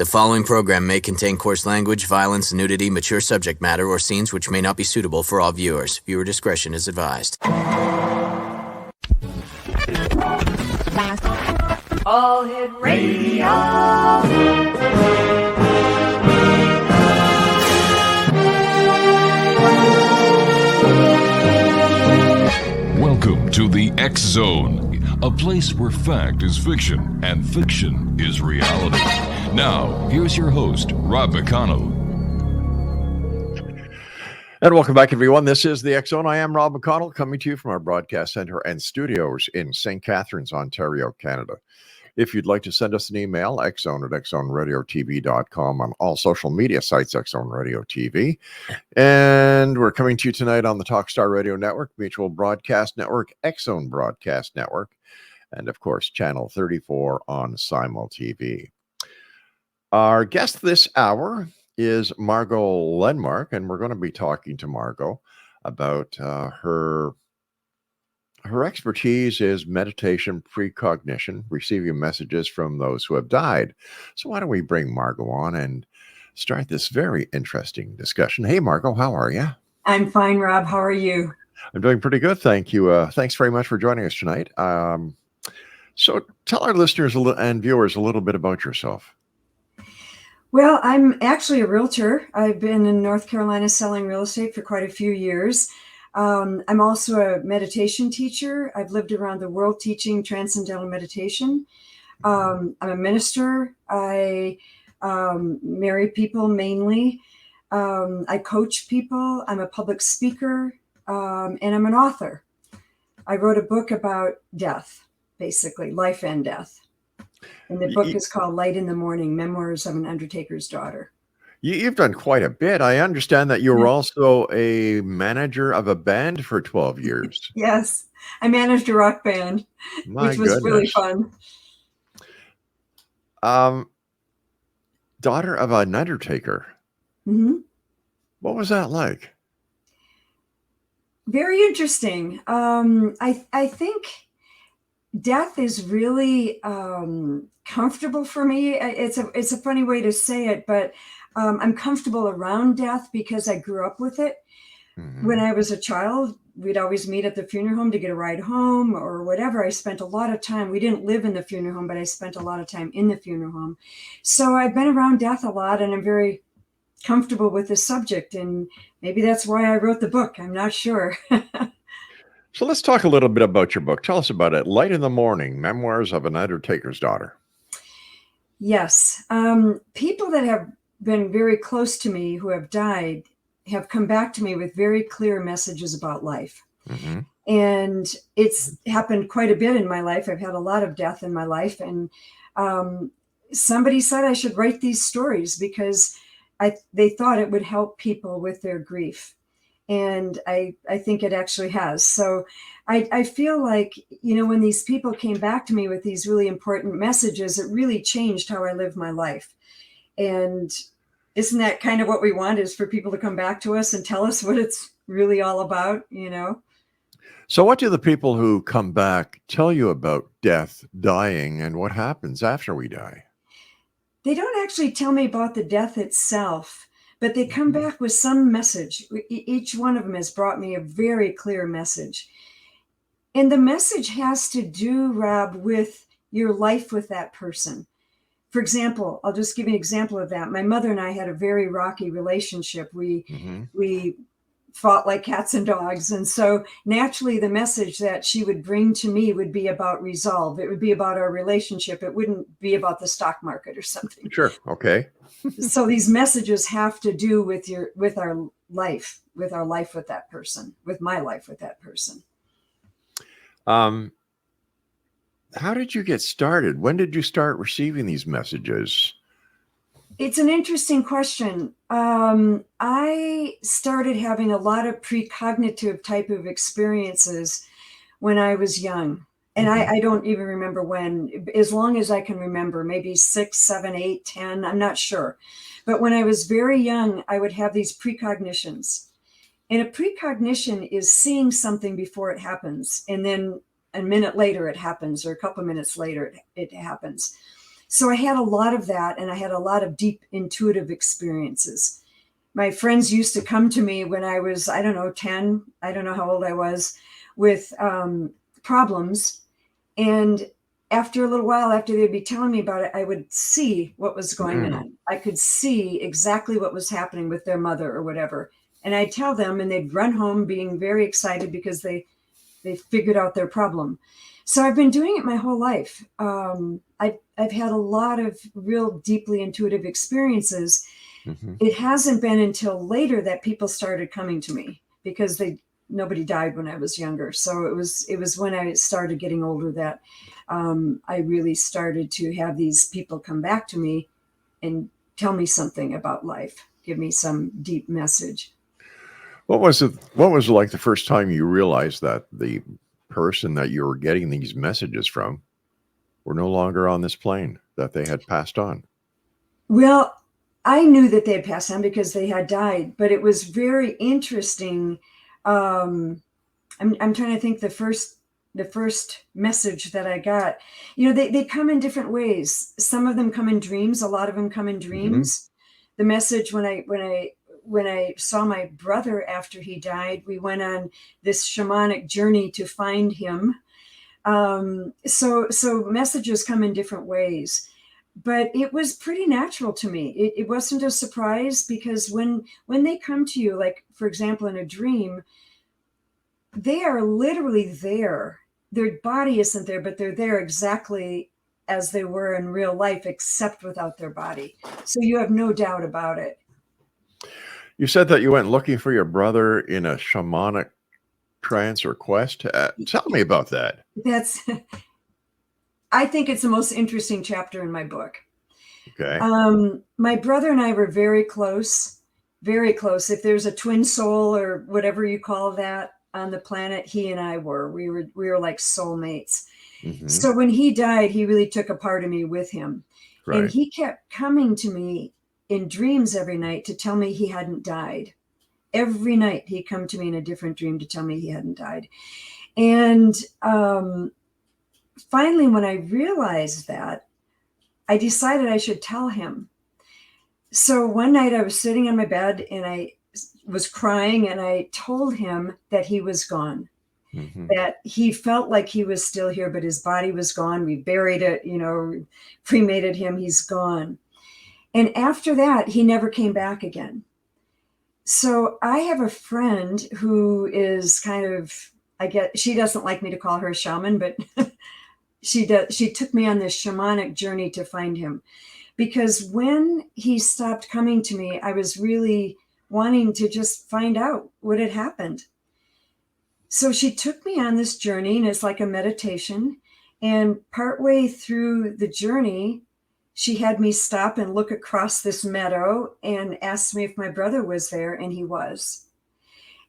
The following program may contain coarse language, violence, nudity, mature subject matter, or scenes which may not be suitable for all viewers. Viewer discretion is advised. All Hit Radio. Welcome to the X Zone, a place where fact is fiction and fiction is reality. Now, here's your host, Rob McConnell. And welcome back, everyone. This is the X Zone. I am Rob McConnell, coming to you from our broadcast center and studios in St. Catharines, Ontario, Canada. If you'd like to send us an email, xzone@xzoneradiotv.com, on all social media sites, Xzone Radio TV. And we're coming to you tonight on the Talkstar Radio Network, Mutual Broadcast Network, Xzone Broadcast Network, and of course, Channel 34 on Simul TV. Our guest this hour is MARGO LENMARK, and we're going to be talking to MARGO about her expertise is meditation precognition, receiving messages from those who have died. So why don't we bring MARGO on and start this very interesting discussion. Hey, MARGO, how are you? I'm fine, Rob. How are you? I'm doing pretty good, thank you. Thanks very much for joining us tonight. So tell our listeners and viewers a little bit about yourself. Well, I'm actually a realtor. I've been in North Carolina selling real estate for quite a few years. I'm also a meditation teacher. I've lived around the world teaching transcendental meditation. I'm a minister. I marry people mainly. I coach people. I'm a public speaker, and I'm an author. I wrote a book about death, basically, life and death. And the book is called Light in the Mourning, Memoirs of an Undertaker's Daughter. You've done quite a bit. I understand that you were also a manager of a band for 12 years. Yes, I managed a rock band, which was really fun. Daughter of an undertaker. Mm-hmm. What was that like? Very interesting. I think death is really comfortable for me. It's a funny way to say it, but I'm comfortable around death because I grew up with it. Mm-hmm. When I was a child, we'd always meet at the funeral home to get a ride home or whatever. I spent a lot of time. We didn't live in the funeral home, but I spent a lot of time in the funeral home. So I've been around death a lot, and I'm very comfortable with the subject. And maybe that's why I wrote the book. I'm not sure. So let's talk a little bit about your book. Tell us about it. Light in the Mourning, Memoirs of an Undertaker's Daughter. Yes. People that have been very close to me who have died have come back to me with very clear messages about life. Mm-hmm. And it's happened quite a bit in my life. I've had a lot of death in my life. And somebody said I should write these stories because they thought it would help people with their grief. And I think it actually has. So I feel like, when these people came back to me with these really important messages, it really changed how I live my life. And isn't that kind of what we want, is for people to come back to us and tell us what it's really all about, So what do the people who come back tell you about death, dying, and what happens after we die? They don't actually tell me about the death itself, but they come back with some message. Each one of them has brought me a very clear message. And the message has to do, Rob, with your life with that person. For example, I'll just give you an example of that. My mother and I had a very rocky relationship. We fought like cats and dogs. And so naturally, the message that she would bring to me would be about resolve. It would be about our relationship. It wouldn't be about the stock market or something. Sure. Okay. So these messages have to do with our life with that person, with my life with that person. How did you get started? When did you start receiving these messages? It's an interesting question. I started having a lot of precognitive type of experiences when I was young. And I don't even remember when, as long as I can remember, maybe 6, 7, 8, 10, I'm not sure. But when I was very young, I would have these precognitions. And a precognition is seeing something before it happens. And then a minute later it happens, or a couple of minutes later it happens. So I had a lot of that, and I had a lot of deep intuitive experiences. My friends used to come to me when I was, I don't know, 10, I don't know how old I was, with problems. And after a little while, after they'd be telling me about it, I would see what was going on. I could see exactly what was happening with their mother or whatever. And I'd tell them, and they'd run home being very excited because they figured out their problem. So I've been doing it my whole life. I've had a lot of real deeply intuitive experiences. It hasn't been until later that people started coming to me, because nobody died when I was younger. So it was when I started getting older that I really started to have these people come back to me and tell me something about life, give me some deep message. What was it like the first time you realized that the person that you were getting these messages from were no longer on this plane, that they had passed on? Well, I knew that they had passed on because they had died, but it was very interesting. I'm trying to think the first message that I got. They come in different ways. Some of them come in dreams. A lot of them come in dreams. The message when I saw my brother after he died, we went on this shamanic journey to find him. So messages come in different ways. But it was pretty natural to me. It wasn't a surprise, because when they come to you, like, for example, in a dream, they are literally there. Their body isn't there, but they're there exactly as they were in real life, except without their body. So you have no doubt about it. You said that you went looking for your brother in a shamanic trance or quest. Tell me about that. I think it's the most interesting chapter in my book. Okay. My brother and I were very close, very close. If there's a twin soul or whatever you call that on the planet, he and I were. We were like soulmates. So when he died, he really took a part of me with him. Right. And he kept coming to me in dreams every night to tell me he hadn't died. Every night he'd come to me in a different dream to tell me he hadn't died. And finally, when I realized that, I decided I should tell him. So one night I was sitting on my bed and I was crying, and I told him that he was gone, that he felt like he was still here, but his body was gone. We buried it, cremated him. He's gone. And after that, he never came back again. So I have a friend who is kind of, she doesn't like me to call her a shaman, but she took me on this shamanic journey to find him, because when he stopped coming to me, I was really wanting to just find out what had happened. So she took me on this journey, and it's like a meditation. And partway through the journey, she had me stop and look across this meadow and asked me if my brother was there, and he was.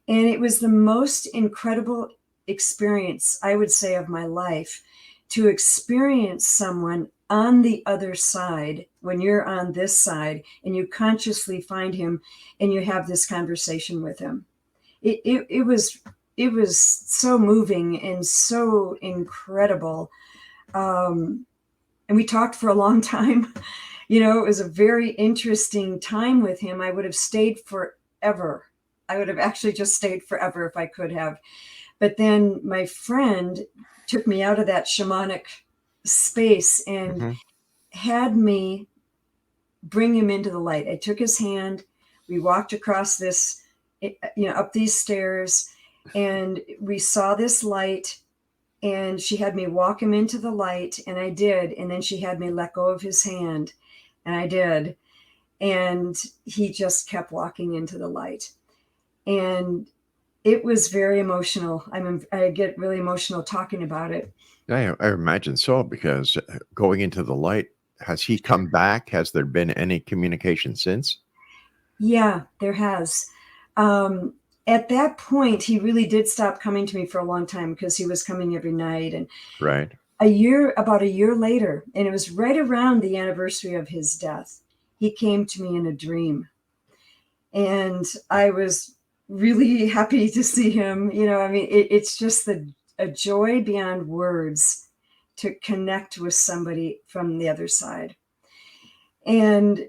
And it was the most incredible experience, I would say, of my life, to experience someone on the other side when you're on this side, and you consciously find him and you have this conversation with him. It was so moving and so incredible. And we talked for a long time. It was a very interesting time with him. I would have stayed forever. I would have actually just stayed forever if I could have. But then my friend took me out of that shamanic space and had me bring him into the light. I took his hand. We walked across this, up these stairs, and we saw this light, and she had me walk him into the light, and I did. And then she had me let go of his hand, and I did. And he just kept walking into the light. And it was very emotional. I get really emotional talking about it. I imagine so, because going into the light, has he come back? Has there been any communication since? Yeah, there has. At that point, he really did stop coming to me for a long time, because he was coming every night. And right. About a year later, and it was right around the anniversary of his death, he came to me in a dream. And I was really happy to see him. It's just a joy beyond words to connect with somebody from the other side. And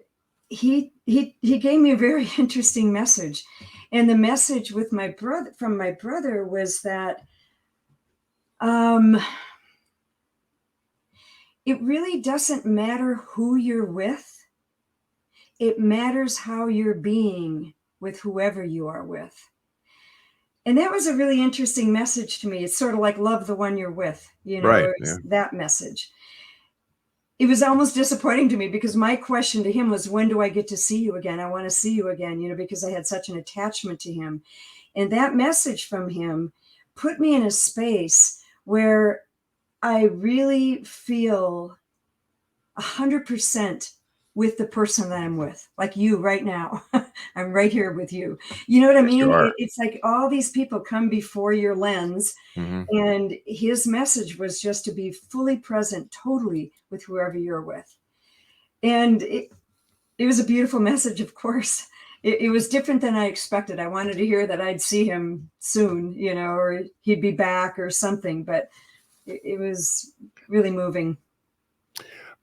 he gave me a very interesting message. And the message with my brother, from my brother, was that it really doesn't matter who you're with. It matters how you're being with whoever you are with. And that was a really interesting message to me. It's sort of like love the one you're with, you know, Right, it's yeah. that message. It was almost disappointing to me because my question to him was, when do I get to see you again? I want to see you again, you know, because I had such an attachment to him. And that message from him put me in a space where I really feel 100% with the person that I'm with, like you right now. I'm right here with you. You know what I Yes, you mean? are. It's like all these people come before your lens, Mhm. and his message was just to be fully present, totally with whoever you're with. And it was a beautiful message, of course. It was different than I expected. I wanted to hear that I'd see him soon, you know, or he'd be back or something, but it was really moving.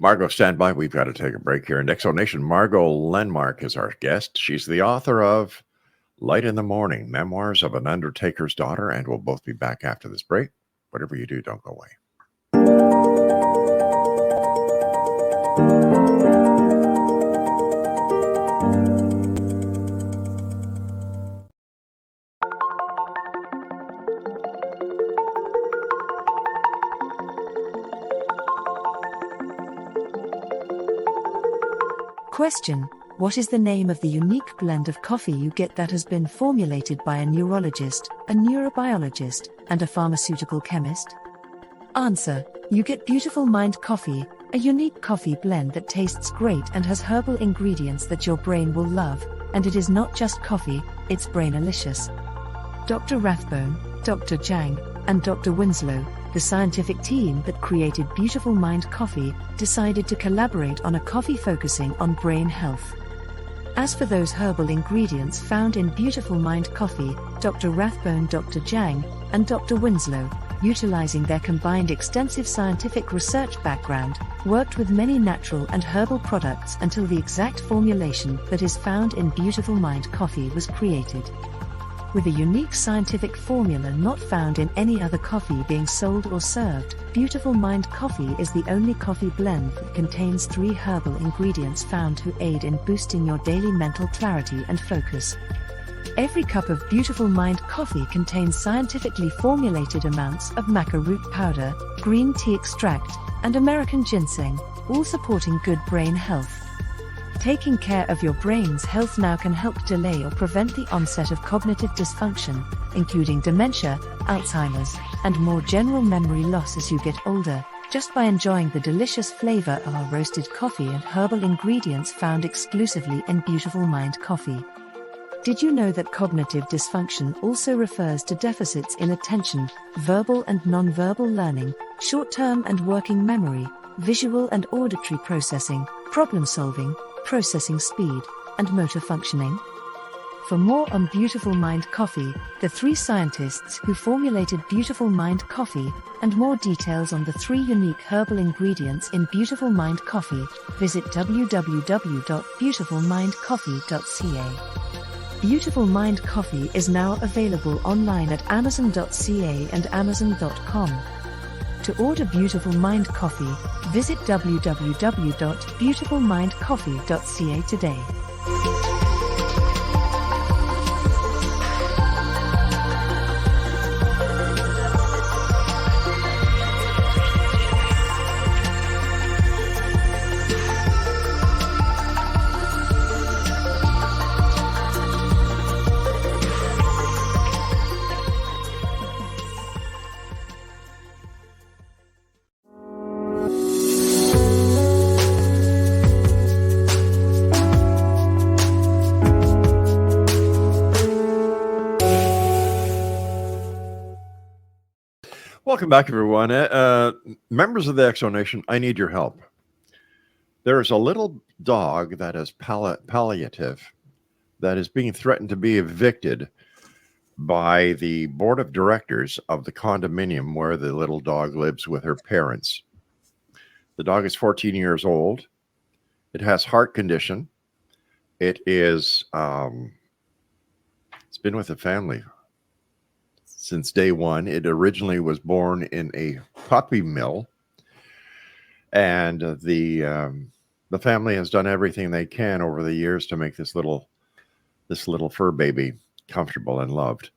Margo, stand by. We've got to take a break here. In Exonation, Margo LENMARK is our guest. She's the author of Light in the Mourning, Memoirs of an Undertaker's Daughter, and we'll both be back after this break. Whatever you do, don't go away. Question: what is the name of the unique blend of coffee you get that has been formulated by a neurologist, a neurobiologist, and a pharmaceutical chemist? Answer: you get Beautiful Mind Coffee, a unique coffee blend that tastes great and has herbal ingredients that your brain will love, and it is not just coffee, it's brainalicious. Dr. Rathbone, Dr. Jang, and Dr. Winslow, the scientific team that created Beautiful Mind Coffee, decided to collaborate on a coffee focusing on brain health. As for those herbal ingredients found in Beautiful Mind Coffee, Dr. Rathbone, Dr. Jang, and Dr. Winslow, utilizing their combined extensive scientific research background, worked with many natural and herbal products until the exact formulation that is found in Beautiful Mind Coffee was created. With a unique scientific formula not found in any other coffee being sold or served, Beautiful Mind Coffee is the only coffee blend that contains 3 herbal ingredients found to aid in boosting your daily mental clarity and focus. Every cup of Beautiful Mind Coffee contains scientifically formulated amounts of maca root powder, green tea extract, and American ginseng, all supporting good brain health. Taking care of your brain's health now can help delay or prevent the onset of cognitive dysfunction, including dementia, Alzheimer's, and more general memory loss as you get older, just by enjoying the delicious flavor of our roasted coffee and herbal ingredients found exclusively in Beautiful Mind Coffee. Did you know that cognitive dysfunction also refers to deficits in attention, verbal and non-verbal learning, short-term and working memory, visual and auditory processing, problem-solving, processing speed, and motor functioning? For more on Beautiful Mind Coffee, the 3 scientists who formulated Beautiful Mind Coffee, and more details on the 3 unique herbal ingredients in Beautiful Mind Coffee, visit www.beautifulmindcoffee.ca. Beautiful Mind Coffee is now available online at amazon.ca and amazon.com. To order Beautiful Mind Coffee, visit www.beautifulmindcoffee.ca today. Welcome back, everyone. Members of the Exonation, I need your help. There is a little dog that is palliative that is being threatened to be evicted by the board of directors of the condominium where the little dog lives with her parents. The dog is 14 years old. It has heart condition. It is, it's been with the family since day one. It originally was born in a puppy mill, and the family has done everything they can over the years to make this little fur baby comfortable and loved.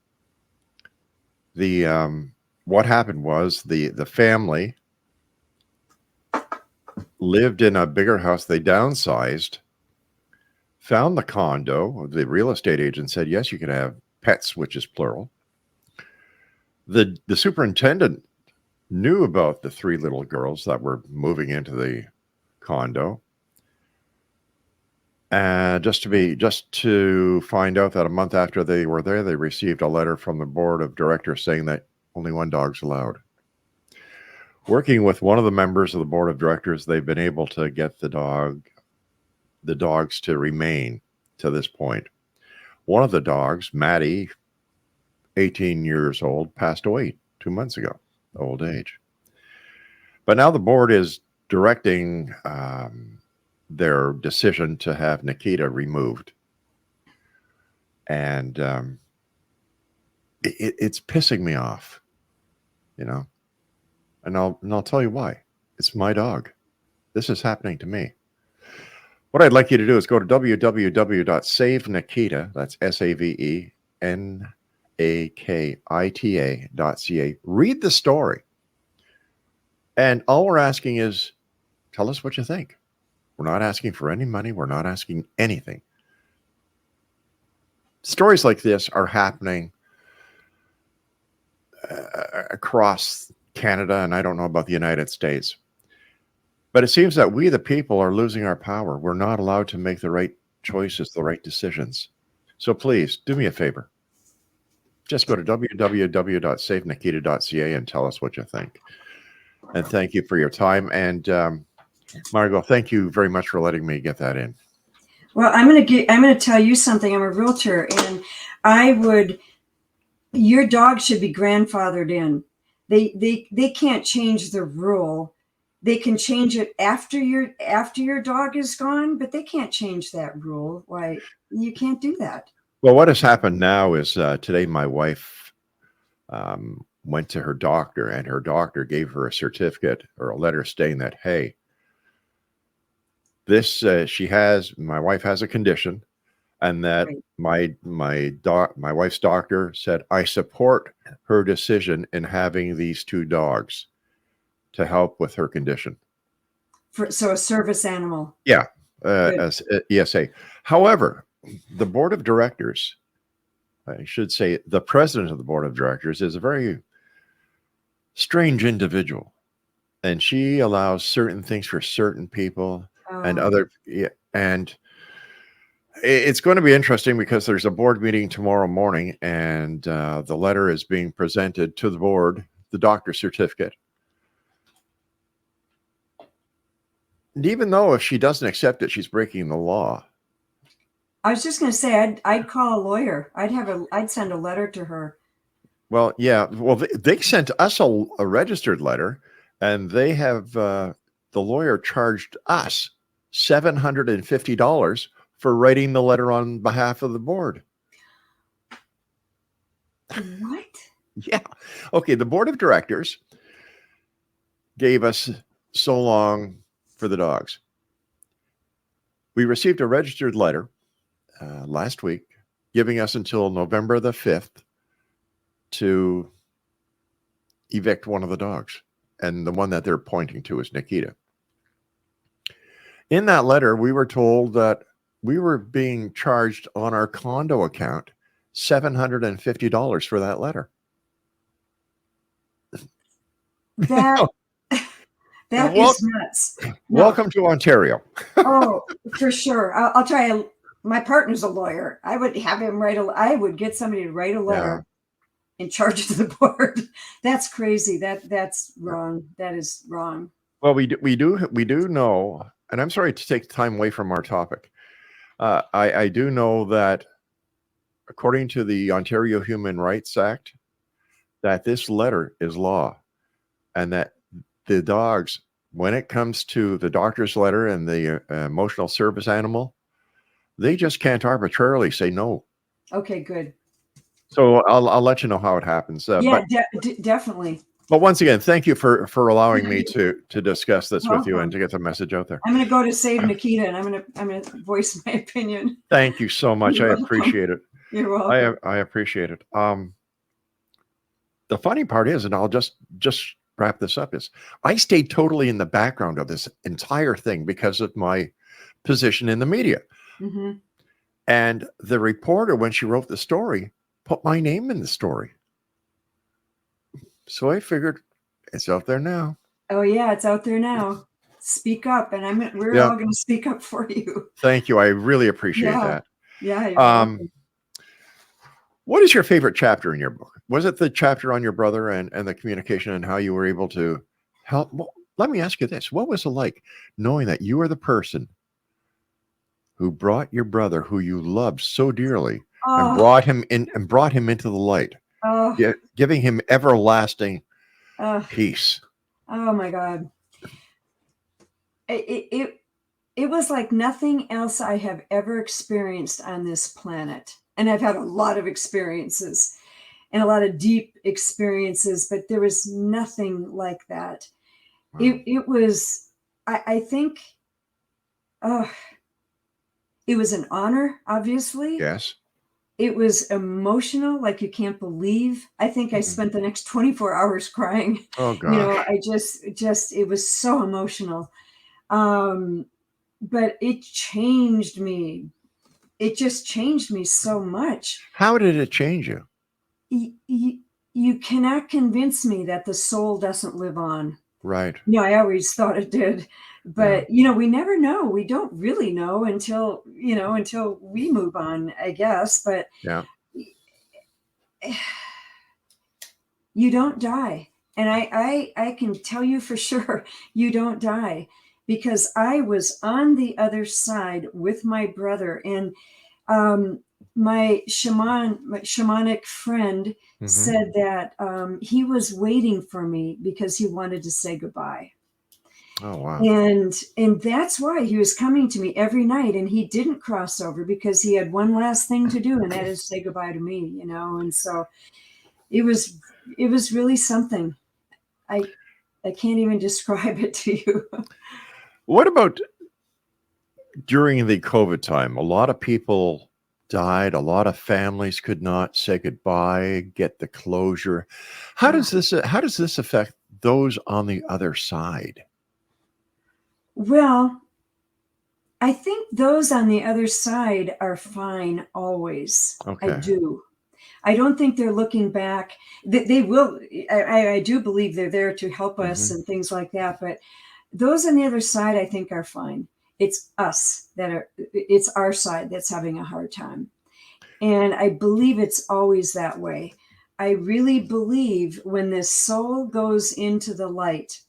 What happened was the family lived in a bigger house. They downsized, found the condo. The real estate agent said, yes, you can have pets, which is plural. The superintendent knew about the 3 little girls that were moving into the condo. And just to find out that a month after they were there, they received a letter from the board of directors saying that only 1 dog's allowed. Working with one of the members of the board of directors, they've been able to get the dogs to remain to this point. One of the dogs, Maddie, 18 years old, passed away 2 months ago, old age. But now the board is directing their decision to have Nikita removed. And it's pissing me off, you know. And I'll tell you why. It's my dog. This is happening to me. What I'd like you to do is go to www.savenikita, that's SAVENAKITA.ca. Read the story. And all we're asking is, tell us what you think. We're not asking for any money. We're not asking anything. Stories like this are happening across Canada, and I don't know about the United States. But it seems that we, the people, are losing our power. We're not allowed to make the right choices, the right decisions. So please, do me a favor. Just go to www.savenikita.ca and tell us what you think. And thank you for your time. And Margo, thank you very much for letting me get that in. Well, I'm going to tell you something. I'm a realtor, and your dog should be grandfathered in. They can't change the rule. They can change it after your dog is gone, but they can't change that rule. Why, you can't do that. Well, what has happened now is today my wife went to her doctor, and her doctor gave her a certificate or a letter stating that, hey, this my wife has a condition, and that right. my wife's doctor said, I support her decision in having these 2 dogs to help with her condition. So a service animal. Yeah, ESA. However, the board of directors, I should say the president of the board of directors, is a very strange individual. And she allows certain things for certain people and other. And it's going to be interesting because there's a board meeting tomorrow morning, and the letter is being presented to the board, the doctor's certificate. And even though if she doesn't accept it, she's breaking the law. I was just going to say, I'd call a lawyer. I'd send a letter to her. Well, yeah. Well, they sent us a registered letter, and they have the lawyer charged us $750 for writing the letter on behalf of the board. What? Yeah. Okay. The board of directors gave us so long for the dogs. We received a registered letter last week giving us until November the 5th to evict one of the dogs. And the one that they're pointing to is Nikita. In that letter, we were told that we were being charged on our condo account $750 for that letter. That is nuts. No. Welcome to Ontario. Oh, for sure. I'll try. My partner's a lawyer. I would have him I would get somebody to write a letter and charge it to the board. That's crazy. That's wrong. That is wrong. Well, we do know, and I'm sorry to take time away from our topic. I do know that according to the Ontario Human Rights Act, that this letter is law, and that the dogs when it comes to the doctor's letter and the emotional service animal, they just can't arbitrarily say no. Okay, good. So I'll let you know how it happens. Yeah, definitely. But once again, thank you for allowing me to discuss this with you and to get the message out there. I'm going to go to Save Nikita, and I'm going to voice my opinion. Thank you so much. I appreciate it. You're welcome. I appreciate it. The funny part is, and I'll just wrap this up, is I stayed totally in the background of this entire thing because of my position in the media. Mm-hmm. And the reporter, when she wrote the story, put my name in the story. So I figured it's out there now. Oh yeah, it's out there now. Speak up, and we're all going to speak up for you. Thank you. I really appreciate that. Yeah. You're welcome. What is your favorite chapter in your book? Was it the chapter on your brother and the communication and how you were able to help? Well, let me ask you this. What was it like knowing that you were the person who brought your brother, who you loved so dearly, and brought him into the light, giving him everlasting peace? Oh my God. It was like nothing else I have ever experienced on this planet. And I've had a lot of experiences and a lot of deep experiences, but there was nothing like that. Wow. It was, I think, it was an honor, obviously. Yes. It was emotional, like you can't believe. I think I spent the next 24 hours crying. Oh, gosh. I just, it was so emotional. But it changed me. It just changed me so much. How did it change you? You cannot convince me that the soul doesn't live on. Right. I always thought it did. But, we never know. We don't really know until we move on, I guess. But you don't die. And I can tell you for sure, you don't die. Because I was on the other side with my brother, and my shamanic friend said that he was waiting for me because he wanted to say goodbye. Oh, wow. And that's why he was coming to me every night, and he didn't cross over because he had one last thing to do, and that is say goodbye to me, And so it was really something. I can't even describe it to you. What about during the COVID time? A lot of people died. A lot of families could not say goodbye, get the closure. How does this affect those on the other side? Well, I think those on the other side are fine always. Okay. I do. I don't think they're looking back. They will. I do believe they're there to help us and things like that. But those on the other side, I think, are fine. It's us it's our side that's having a hard time. And I believe it's always that way. I really believe when this soul goes into the light,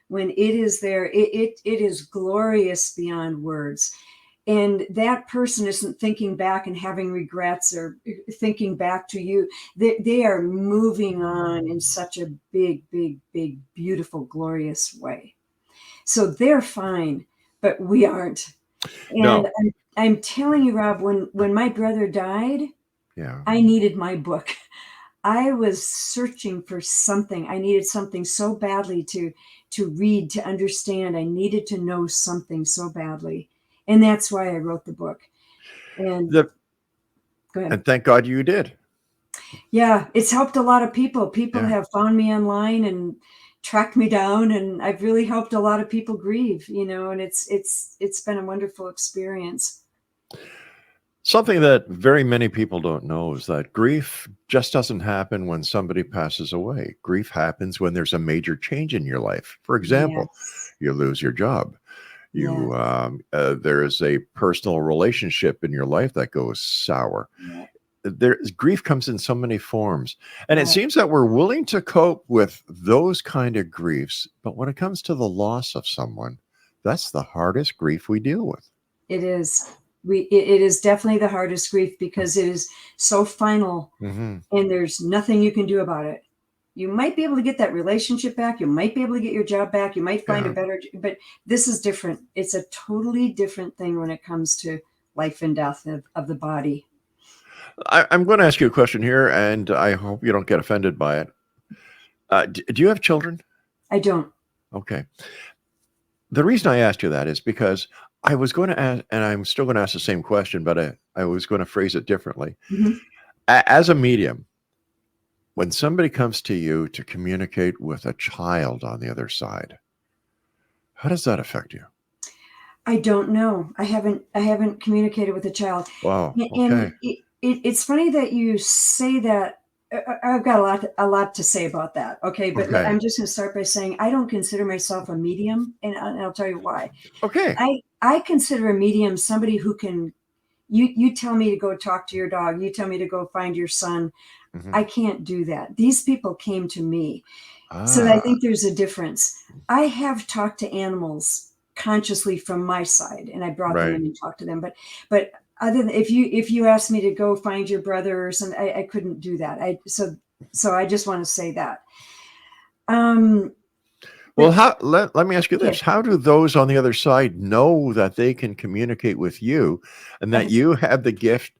when it is there, it is glorious beyond words. And that person isn't thinking back and having regrets or thinking back to you. They are moving on in such a big, big, big, beautiful, glorious way. So they're fine, but we aren't. And no. I'm telling you, Rob, when my brother died, I needed my book. I was searching for something. I needed something so badly to read, to understand. I needed to know something so badly. And that's why I wrote the book. And go ahead. And thank God you did. Yeah, it's helped a lot of people. People have found me online and tracked me down, and I've really helped a lot of people grieve, and it's been a wonderful experience. Something that very many people don't know is that grief just doesn't happen when somebody passes away. Grief happens when there's a major change in your life. For example, you lose your job. There is a personal relationship in your life that goes sour. Grief comes in so many forms, and it seems that we're willing to cope with those kind of griefs, but when it comes to the loss of someone, that's the hardest grief we deal with. It is. It is definitely the hardest grief because it is so final, and there's nothing you can do about it. You might be able to get that relationship back. You might be able to get your job back. You might find a better, but this is different. It's a totally different thing when it comes to life and death of the body. I'm going to ask you a question here, and I hope you don't get offended by it. Do you have children? I don't. Okay. The reason I asked you that is because I was going to ask, and I'm still going to ask the same question, but I was going to phrase it differently. Mm-hmm. As a medium, when somebody comes to you to communicate with a child on the other side, how does that affect you? I don't know. I haven't communicated with a child. Wow. Okay. And it's funny that you say that. I've got a lot to say about that. Okay. But I'm just going to start by saying I don't consider myself a medium, and I'll tell you why. Okay. I consider a medium somebody who can, you tell me to go talk to your dog. You tell me to go find your son. Mm-hmm. I can't do that. These people came to me. So I think there's a difference. I have talked to animals consciously from my side, and I brought them in and talked to them. But other than if you asked me to go find your brother or something, I couldn't do that. So I just want to say that. Well, let me ask you this. How do those on the other side know that they can communicate with you and that you have the gift?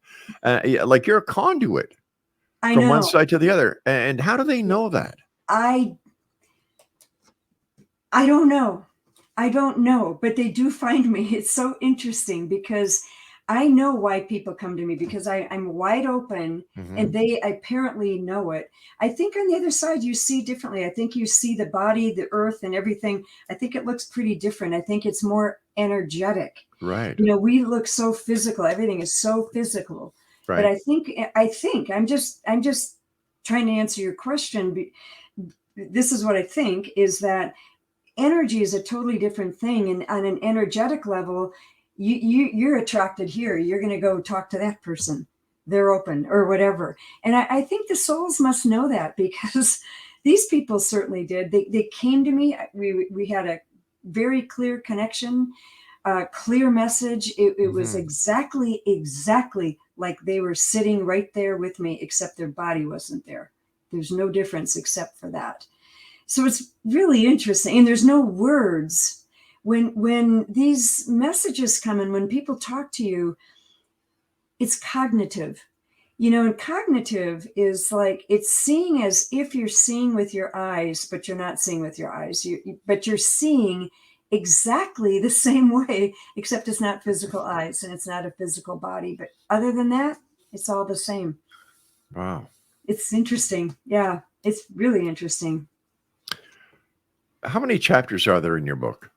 Like you're a conduit from one side to the other. And how do they know that? I don't know. I don't know, but they do find me. It's so interesting because I know why people come to me, because I'm wide open, and they apparently know it. I think on the other side, you see differently. I think you see the body, the earth, and everything. I think it looks pretty different. I think it's more energetic. Right. We look so physical. Everything is so physical. Right. But I think I'm just trying to answer your question. This is what I think is that energy is a totally different thing. And on an energetic level, you're attracted here. You're going to go talk to that person. They're open or whatever. And I think the souls must know that, because these people certainly did. They came to me. We had a very clear connection, clear message. It was exactly like they were sitting right there with me, except their body wasn't there. There's no difference except for that. So it's really interesting. And there's no words. When these messages come in, when people talk to you, it's cognitive. And cognitive is like, it's seeing as if you're seeing with your eyes, but you're not seeing with your eyes. But you're seeing exactly the same way, except it's not physical eyes and it's not a physical body. But other than that, it's all the same. Wow. It's interesting. Yeah, it's really interesting. How many chapters are there in your book?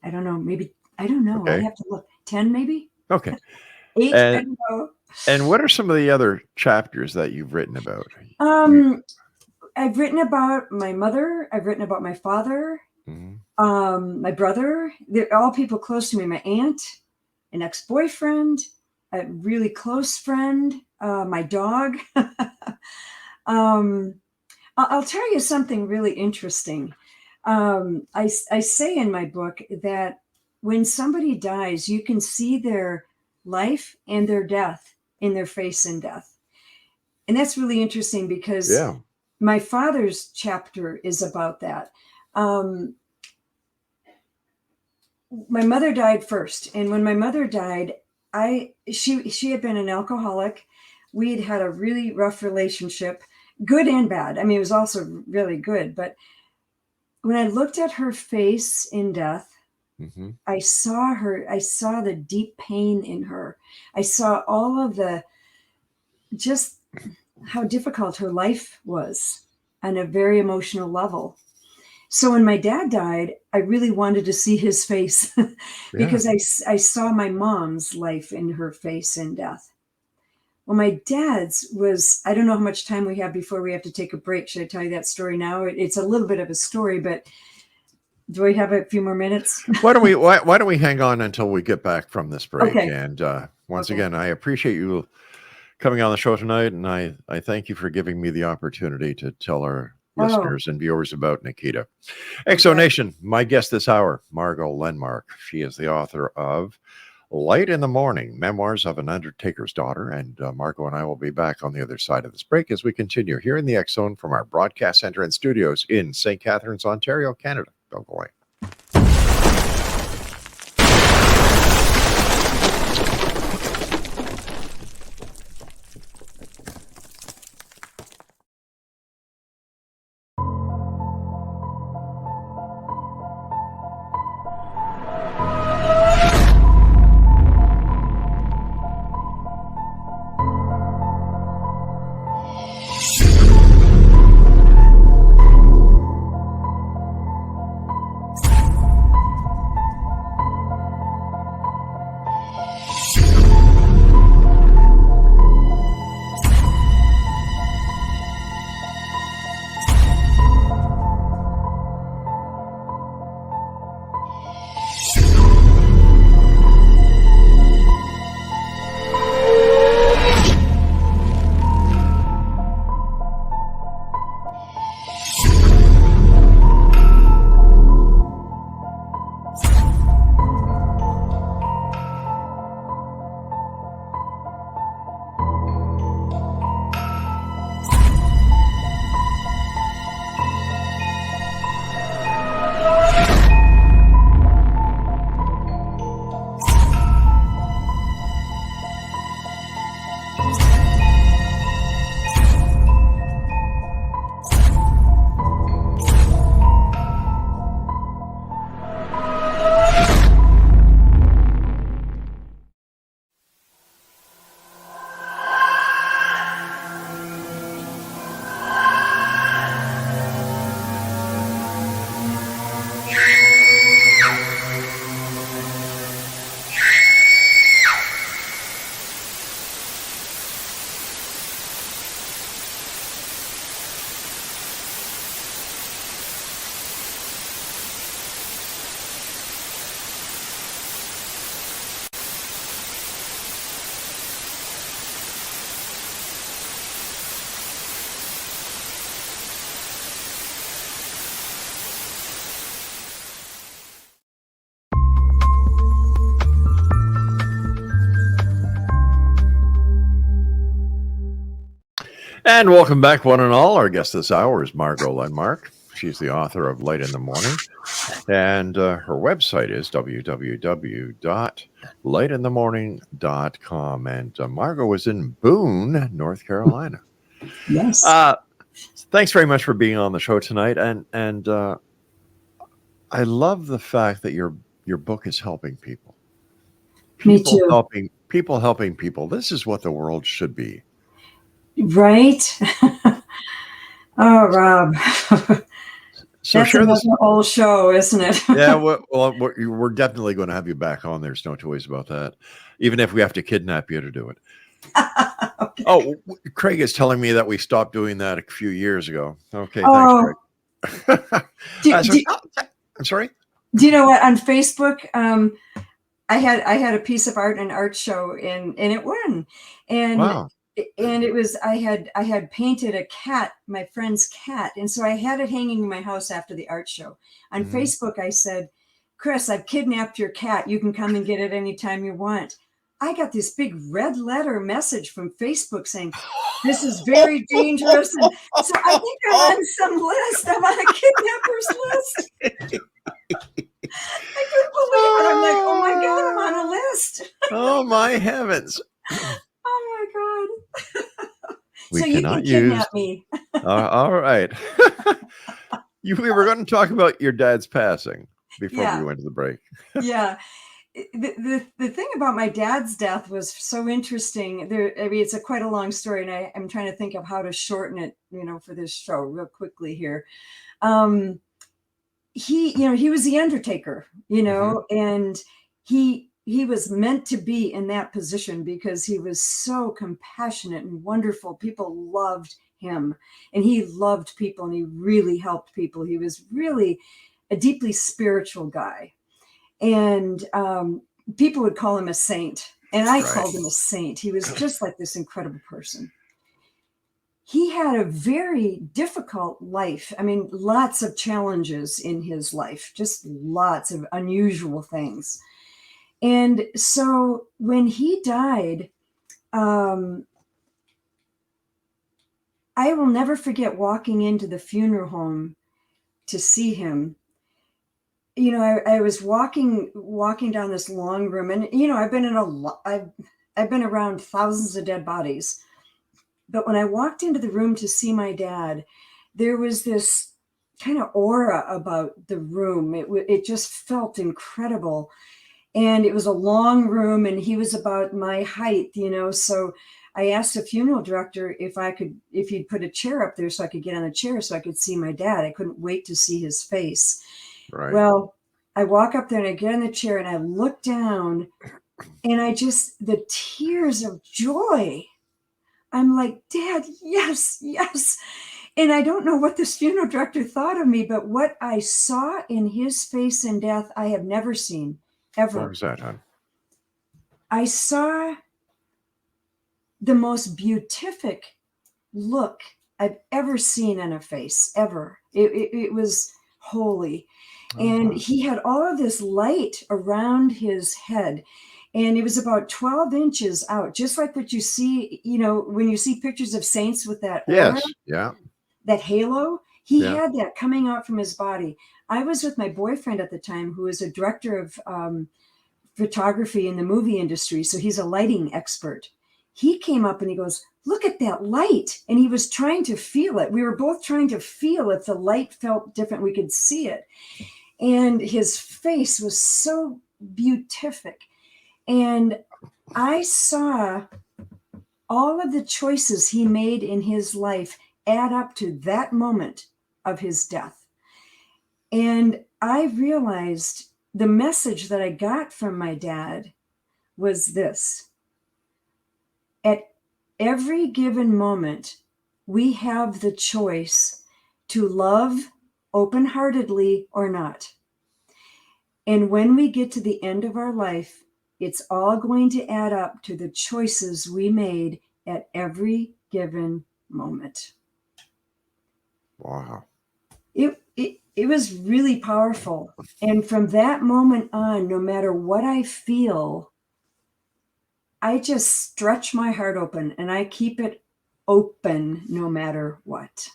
I don't know. Maybe, I don't know. Okay. I have to look. 10 maybe? Okay. 8, I don't know. And what are some of the other chapters that you've written about? I've written about my mother. I've written about my father, my brother. They're all people close to me. My aunt, an ex-boyfriend, a really close friend, my dog. I'll tell you something really interesting. I say in my book that when somebody dies, you can see their life and their death in their face in death. And that's really interesting because my father's chapter is about that. My mother died first. And when my mother died, she had been an alcoholic. We'd had a really rough relationship, good and bad. I mean, it was also really good. But when I looked at her face in death, I saw the deep pain in her. I saw all of just how difficult her life was on a very emotional level. So when my dad died, I really wanted to see his face because I saw my mom's life in her face in death. Well, my dad's was, I don't know how much time we have before we have to take a break. Should I tell you that story now? It's a little bit of a story, but do we have a few more minutes? Why don't we hang on until we get back from this break? Okay. And once again, I appreciate you coming on the show tonight, and I thank you for giving me the opportunity to tell our listeners and viewers about Nikita. Exo Nation, my guest this hour, MARGO LENMARK. She is the author of Light in the Morning, Memoirs of an Undertaker's Daughter. And Margo and I will be back on the other side of this break as we continue here in the X Zone from our broadcast center and studios in St. Catharines, Ontario, Canada. Don't go away. And welcome back, one and all. Our guest this hour is Margo LENMARK. She's the author of Light in the Morning. And her website is www.lightinthemorning.com. And Margo is in Boone, North Carolina. Yes. Thanks very much for being on the show tonight. And I love the fact that your book is helping people. Me too. Helping people. This is what the world should be. Right? Oh, Rob. So that's share another this whole show, isn't it? Yeah, well, we're definitely going to have you back on. There's no two ways about that. Even if we have to kidnap you to do it. Okay. Oh, Craig is telling me that we stopped doing that a few years ago. Okay, thanks, Craig. I'm sorry? Do you know what? On Facebook, I had a piece of art in an art show and it won. And wow. And it was I had painted a cat, my friend's cat, and so I had it hanging in my house after the art show. On Facebook, I said, "Chris, I've kidnapped your cat. You can come and get it anytime you want." I got this big red letter message from Facebook saying, "This is very dangerous." And so I think I'm on some list. I'm on a kidnapper's list. I couldn't believe it. I'm like, "Oh my God, I'm on a list." Oh my heavens. Oh my God. We so you can kidnap me. All right. We were going to talk about your dad's passing before we went to the break. Yeah. The thing about my dad's death was so interesting. It's quite a long story, and I'm trying to think of how to shorten it, for this show real quickly here. He was the undertaker, and he was meant to be in that position because he was so compassionate and wonderful. People loved him, and he loved people, and he really helped people. He was really a deeply spiritual guy. And people would call him a saint. And I called him a saint. He was just like this incredible person. He had a very difficult life. I mean, lots of challenges in his life, just lots of unusual things. And so when he died, I will never forget walking into the funeral home to see him. You know, I was walking down this long room, and you know, I've been in a lot. I've been around thousands of dead bodies, but when I walked into the room to see my dad, there was this kind of aura about the room. It just felt incredible, and it was a long room, and he was about my height, you know. So I asked the funeral director if he'd put a chair up there so I could get on the chair so I could see my dad. I couldn't wait to see his face. Right. Well, I walk up there and I get in the chair and I look down, and the tears of joy. I'm like, Dad, yes, yes. And I don't know what this funeral director thought of me, but what I saw in his face in death, I have never seen, ever. What was that, hon? I saw the most beatific look I've ever seen on a face, ever. It was holy. And he had all of this light around his head. And it was about 12 inches out, just like what you see, you know, when you see pictures of saints with that aura, Yes. Yeah. that halo. He Yeah. had that coming out from his body. I was with my boyfriend at the time, who was a director of photography in the movie industry. So he's a lighting expert. He came up and he goes, look at that light. And he was trying to feel it. We were both trying to feel if the light felt different. We could see it. And his face was so beatific. And I saw all of the choices he made in his life add up to that moment of his death. And I realized the message that I got from my dad was this: at every given moment, we have the choice to love open-heartedly or not. And when we get to the end of our life, it's all going to add up to the choices we made at every given moment. Wow. It was really powerful. And from that moment on, no matter what I feel, I just stretch my heart open and I keep it open no matter what.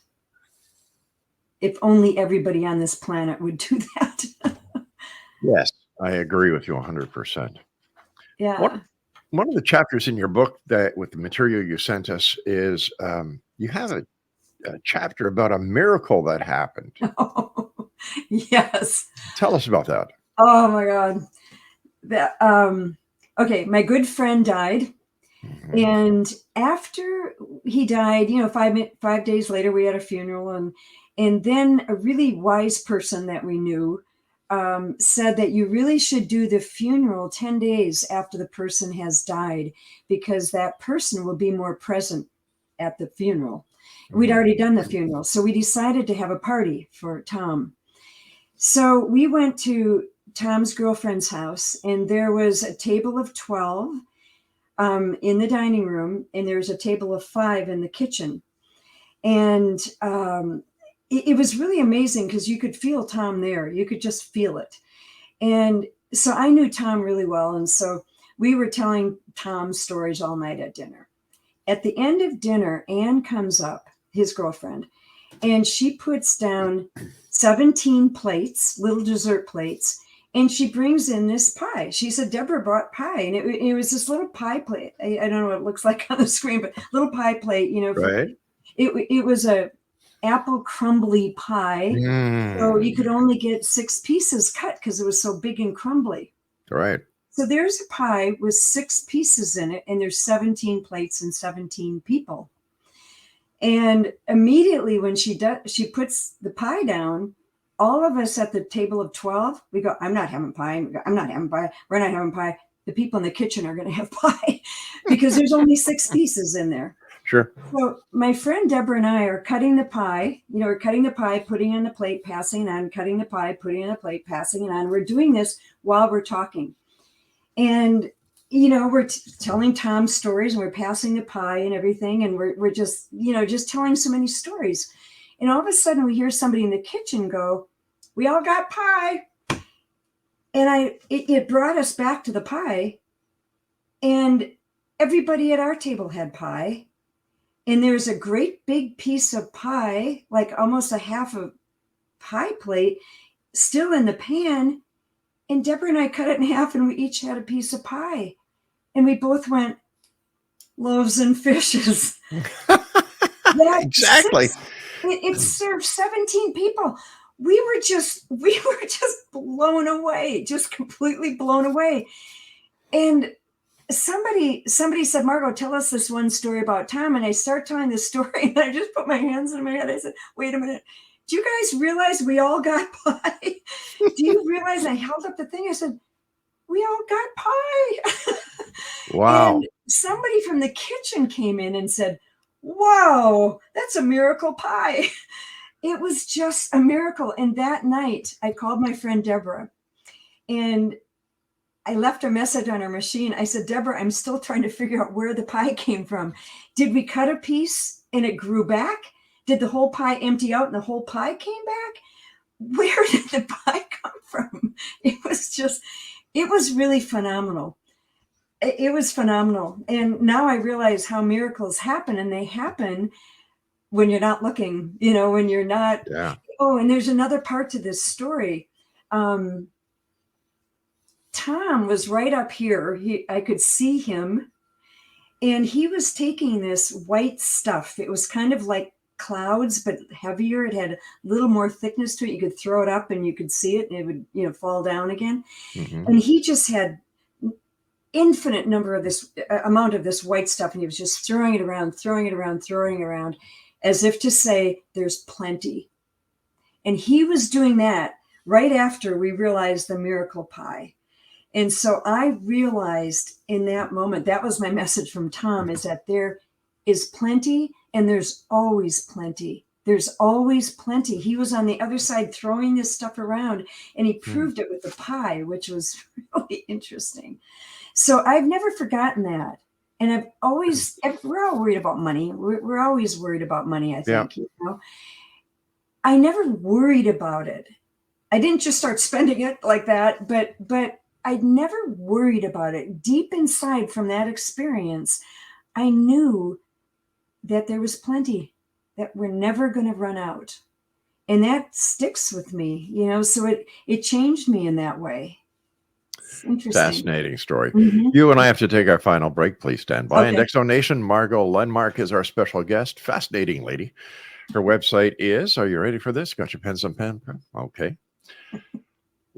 If only everybody on this planet would do that. Yes, I agree with you 100%. Yeah. One of the chapters in your book that with the material you sent us is you have a chapter about a miracle that happened. Oh, yes. Tell us about that. Oh my God. Okay, my good friend died. Mhm. And after he died, you know, 5 days later, we had a funeral, and then a really wise person that we knew said that you really should do the funeral 10 days after the person has died, because that person will be more present at the funeral. We'd already done the funeral, so we decided to have a party for Tom. So we went to Tom's girlfriend's house, and there was a table of 12 in the dining room, and there was a table of 5 in the kitchen. And it was really amazing because you could feel Tom there. You could just feel it. And so I knew Tom really well. And so we were telling Tom stories all night at dinner. At the end of dinner, Anne comes up, his girlfriend, and she puts down 17 plates, little dessert plates, and she brings in this pie. She said, Deborah brought pie. And it was this little pie plate. I don't know what it looks like on the screen, but little pie plate, you know. Right. It was a apple crumbly pie. So you could only get 6 pieces cut because it was so big and crumbly. Right. So there's a pie with 6 pieces in it, and there's 17 plates and 17 people. And immediately when she puts the pie down, all of us at the table of 12, we go, I'm not having pie. I'm not having pie. We're not having pie. The people in the kitchen are going to have pie because there's only 6 pieces in there. Sure. So my friend Deborah and I are cutting the pie. You know, we're cutting the pie, putting it on the plate, passing it on, cutting the pie, putting it on the plate, passing it on. We're doing this while we're talking. And, you know, we're telling Tom stories, and we're passing the pie and everything. And we're just, you know, just telling so many stories. And all of a sudden we hear somebody in the kitchen go, we all got pie. And it brought us back to the pie, and everybody at our table had pie. And there's a great big piece of pie, like almost a half a pie plate, still in the pan. And Deborah and I cut it in half, and we each had a piece of pie. And we both went, loaves and fishes. Exactly. It served 17 people. We were just blown away, just completely blown away. And somebody said, Margo, tell us this one story about Tom. And I start telling this story, and I just put my hands in my head. I said, wait a minute. Do you guys realize we all got pie? Do you realize? I held up the thing. I said, we all got pie. Wow. And somebody from the kitchen came in and said, wow, that's a miracle pie. It was just a miracle. And that night I called my friend Deborah, and I left a message on her machine. I said, Deborah, I'm still trying to figure out where the pie came from. Did we cut a piece and it grew back? Did the whole pie empty out and the whole pie came back? Where did the pie come from? It was really phenomenal. It was phenomenal. And now I realize how miracles happen, and they happen when you're not looking, when you're not. Yeah. Oh, and there's another part to this story. Tom was right up here. I could see him, and he was taking this white stuff. It was kind of like clouds, but heavier. It had a little more thickness to it. You could throw it up and you could see it, and it would, fall down again. Mm-hmm. And he just had infinite amount of this white stuff, and he was just throwing it around, as if to say, there's plenty. And he was doing that right after we realized the miracle pie. And so I realized in that moment, that was my message from Tom, is that there is plenty, and there's always plenty. There's always plenty. He was on the other side throwing this stuff around, and he proved it with the pie, which was really interesting. So I've never forgotten that. And we're all worried about money. We're always worried about money, I think. Yeah. I never worried about it. I didn't just start spending it like that, but I'd never worried about it. Deep inside from that experience, I knew that there was plenty, that we're never going to run out. And that sticks with me, so it changed me in that way. Interesting. Fascinating story. Mm-hmm. You and I have to take our final break. Please stand by. Okay. And X Zone Nation, Margo LENMARK is our special guest. Fascinating lady. Her website is, are you ready for this? Got your pens and pen? Okay.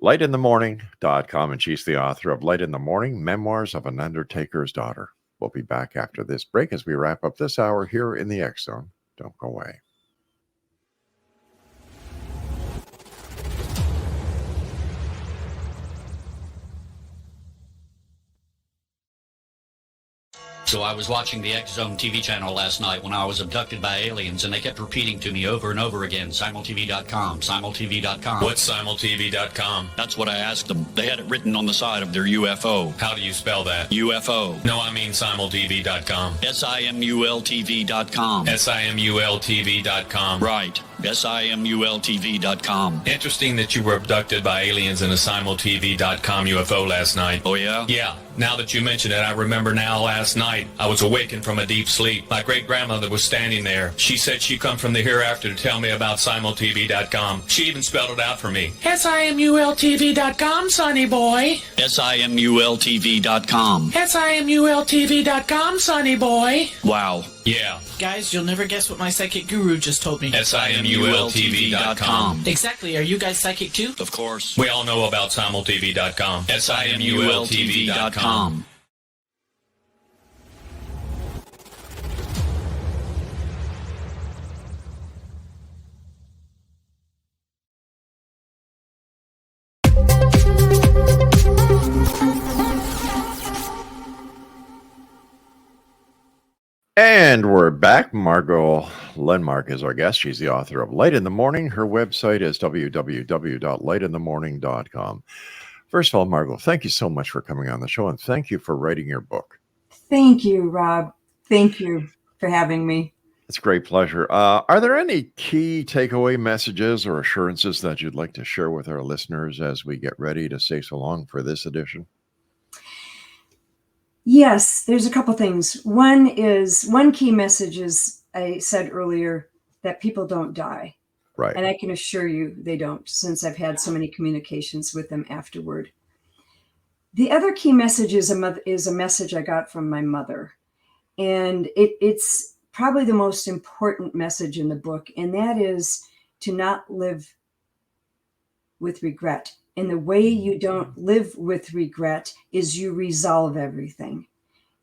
lightinthemorning.com, and she's the author of Light in the Morning, Memoirs of an Undertaker's Daughter. We'll be back after this break as we wrap up this hour here in the X Zone. Don't go away. So I was watching the X Zone TV channel last night when I was abducted by aliens, and they kept repeating to me over and over again, simultv.com, simultv.com. What's simultv.com? That's what I asked them. They had it written on the side of their UFO. How do you spell that? UFO. No, I mean simultv.com. simultv.com. simultv.com. Right. simultv.com. Interesting that you were abducted by aliens in a simultv.com UFO last night. Oh, yeah? Yeah. Now that you mention it, I remember now last night I was awakened from a deep sleep. My great-grandmother was standing there. She said she'd come from the hereafter to tell me about simultv.com. She even spelled it out for me. simultv.com, sonny boy. simultv.com. simultv.com, sonny boy. Wow. Yeah. Guys, you'll never guess what my psychic guru just told me. simultv.com. Exactly. Are you guys psychic too? Of course. We all know about simultv.com. simultv.com. And we're back. Margo LENMARK is our guest. She's the author of Light in the Morning. Her website is www.lightinthemorning.com. First of all, Margo, thank you so much for coming on the show, and thank you for writing your book. Thank you, Rob. Thank you for having me. It's a great pleasure. Are there any key takeaway messages or assurances that you'd like to share with our listeners as we get ready to say so long for this edition? Yes, there's a couple things. One key message is, I said earlier, that people don't die. Right. And I can assure you they don't, since I've had so many communications with them afterward. The other key message is a message I got from my mother. And it's probably the most important message in the book, and that is to not live with regret. And the way you don't live with regret is you resolve everything.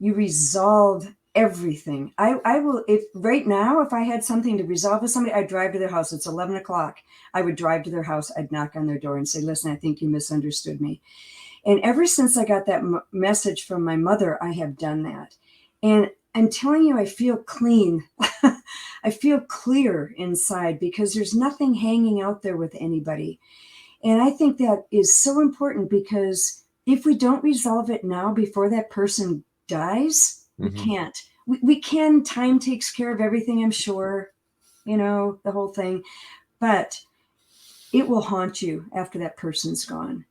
You resolve everything. I will, if right now, if I had something to resolve with somebody, I'd drive to their house. It's 11 o'clock. I would drive to their house. I'd knock on their door and say, listen, I think you misunderstood me. And ever since I got that message from my mother, I have done that. And I'm telling you, I feel clean. I feel clear inside because there's nothing hanging out there with anybody. And I think that is so important because if we don't resolve it now before that person dies, we can't. We can. Time takes care of everything, I'm sure, the whole thing. But it will haunt you after that person's gone.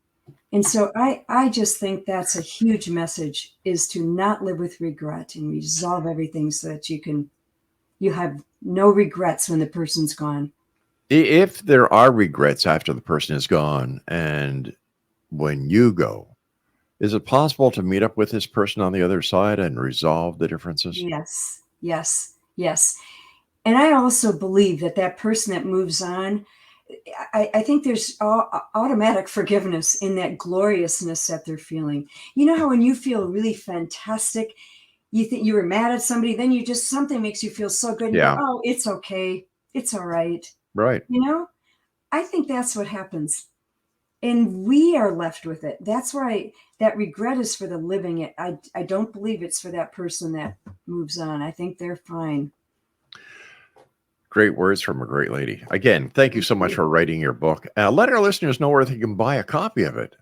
And so I just think that's a huge message, is to not live with regret and resolve everything so that you have no regrets when the person's gone. If there are regrets after the person is gone and when you go, is it possible to meet up with this person on the other side and resolve the differences? Yes. And I also believe that person that moves on, I think there's automatic forgiveness in that gloriousness that they're feeling. You know how when you feel really fantastic, you think you were mad at somebody, then something makes you feel so good. Yeah. You go, oh, it's okay. It's all right. Right. I think that's what happens. And we are left with it. That's why that regret is for the living. I don't believe it's for that person that moves on. I think they're fine. Great words from a great lady. Again, thank you so much for writing your book. Let our listeners know where they can buy a copy of it.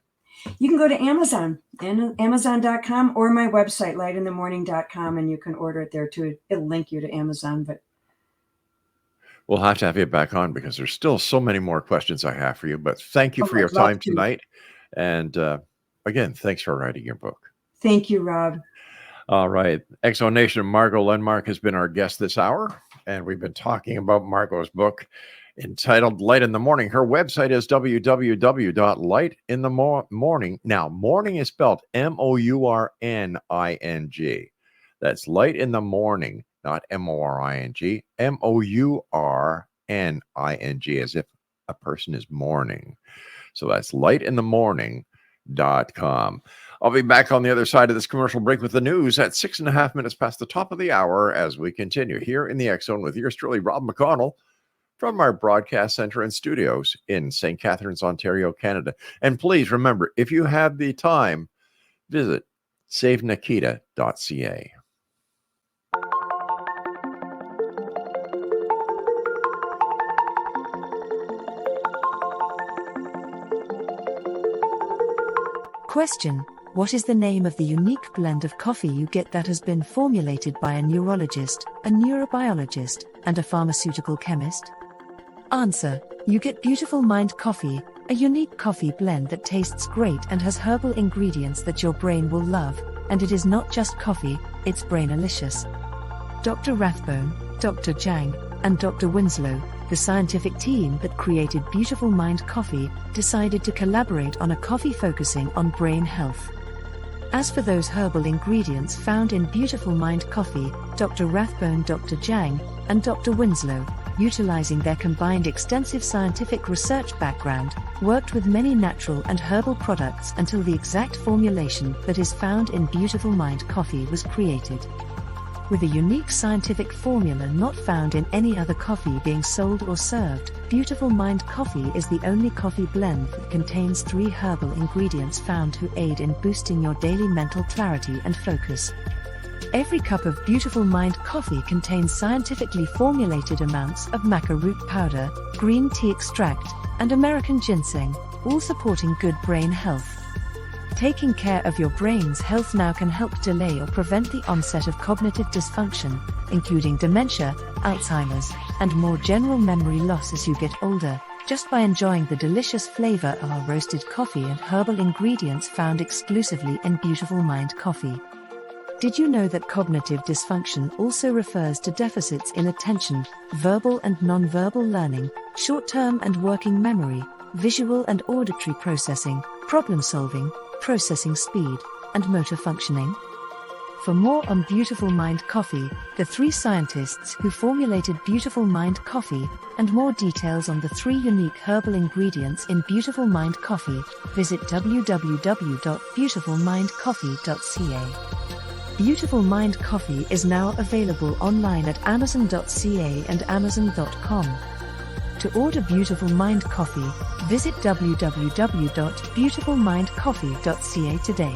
You can go to Amazon, Amazon.com, or my website, lightinthemorning.com, and you can order it there too. It'll link you to Amazon. But we'll have to have you back on because there's still so many more questions I have for you. But thank you for your time tonight. And again, thanks for writing your book. Thank you, Rob. All right. X-Zone Nation, Margo LENMARK has been our guest this hour. And we've been talking about Margo's book entitled Light in the Morning. Her website is www.lightinthemorning. Now, morning is spelled MOURNING. That's Light in the Morning, not MORING. MOURNING, as if a person is mourning. So that's lightinthemorning.com. I'll be back on the other side of this commercial break with the news at 6.5 minutes past the top of the hour as we continue here in the X-Zone with yours truly, Rob McConnell, from our broadcast center and studios in St. Catharines, Ontario, Canada. And please remember, if you have the time, visit savenikita.ca. Question: what is the name of the unique blend of coffee you get that has been formulated by a neurologist, a neurobiologist, and a pharmaceutical chemist? Answer: you get Beautiful Mind Coffee, a unique coffee blend that tastes great and has herbal ingredients that your brain will love, and it is not just coffee, it's brainalicious. Dr. Rathbone, Dr. Jang, and Dr. Winslow, the scientific team that created Beautiful Mind Coffee, decided to collaborate on a coffee focusing on brain health. As for those herbal ingredients found in Beautiful Mind Coffee, Dr. Rathbone, Dr. Jang, and Dr. Winslow, utilizing their combined extensive scientific research background, worked with many natural and herbal products until the exact formulation that is found in Beautiful Mind Coffee was created. With a unique scientific formula not found in any other coffee being sold or served, Beautiful Mind Coffee is the only coffee blend that contains 3 herbal ingredients found to aid in boosting your daily mental clarity and focus. Every cup of Beautiful Mind Coffee contains scientifically formulated amounts of maca root powder, green tea extract, and American ginseng, all supporting good brain health. Taking care of your brain's health now can help delay or prevent the onset of cognitive dysfunction, including dementia, Alzheimer's, and more general memory loss as you get older, just by enjoying the delicious flavor of our roasted coffee and herbal ingredients found exclusively in Beautiful Mind Coffee. Did you know that cognitive dysfunction also refers to deficits in attention, verbal and nonverbal learning, short-term and working memory, visual and auditory processing, problem-solving, processing speed, and motor functioning? For more on Beautiful Mind Coffee, the 3 scientists who formulated Beautiful Mind Coffee, and more details on the 3 unique herbal ingredients in Beautiful Mind Coffee, visit www.beautifulmindcoffee.ca. Beautiful Mind Coffee is now available online at amazon.ca and amazon.com. To order Beautiful Mind Coffee, visit www.beautifulmindcoffee.ca today.